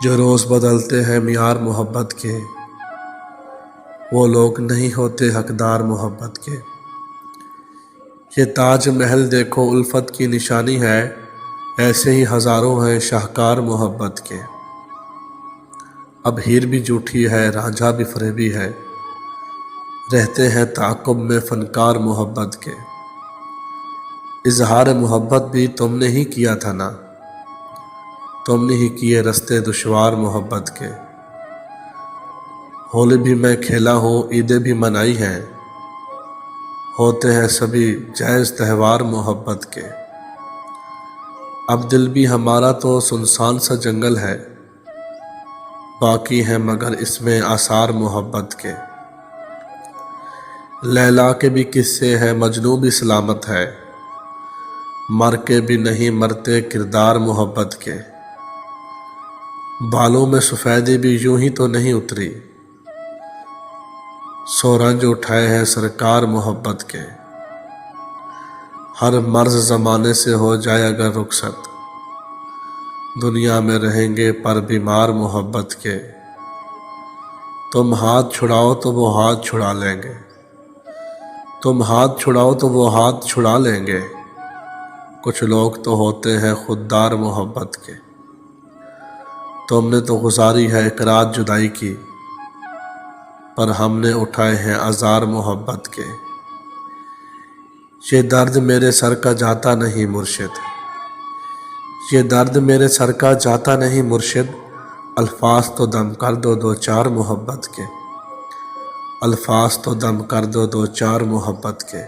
جو روز بدلتے ہیں معیار محبت کے، وہ لوگ نہیں ہوتے حقدار محبت کے۔ یہ تاج محل دیکھو الفت کی نشانی ہے، ایسے ہی ہزاروں ہیں شاہکار محبت کے۔ اب ہیر بھی جھوٹی ہے، رانجھا بھی فریبی ہے، رہتے ہیں تعاقب میں فنکار محبت کے۔ اظہار محبت بھی تم نے ہی کیا تھا نا، تم نے ہی کیے رستے دشوار محبت کے۔ ہولی بھی میں کھیلا ہوں، عیدیں بھی منائی ہیں، ہوتے ہیں سبھی جائز تہوار محبت کے۔ اب دل بھی ہمارا تو سنسان سا جنگل ہے، باقی ہیں مگر اس میں آثار محبت کے۔ لیلا کے بھی قصے ہیں، مجنوں بھی سلامت ہے، مر کے بھی نہیں مرتے کردار محبت کے۔ بالوں میں سفیدی بھی یوں ہی تو نہیں اتری، سو رنج اٹھائے ہیں سرکار محبت کے۔ ہر مرض زمانے سے ہو جائے اگر رخصت، دنیا میں رہیں گے پر بیمار محبت کے۔ تم ہاتھ چھڑاؤ تو وہ ہاتھ چھڑا لیں گے، تم ہاتھ چھڑاؤ تو وہ ہاتھ چھڑا لیں گے، کچھ لوگ تو ہوتے ہیں خوددار محبت کے۔ تم نے تو گزاری ہے ایک رات جدائی کی، پر ہم نے اٹھائے ہیں آزار محبت کے۔ یہ درد میرے سر کا جاتا نہیں مرشد، یہ درد میرے سر کا جاتا نہیں مرشد، الفاظ تو دم کر دو دو چار محبت کے، الفاظ تو دم کر دو دو چار محبت کے۔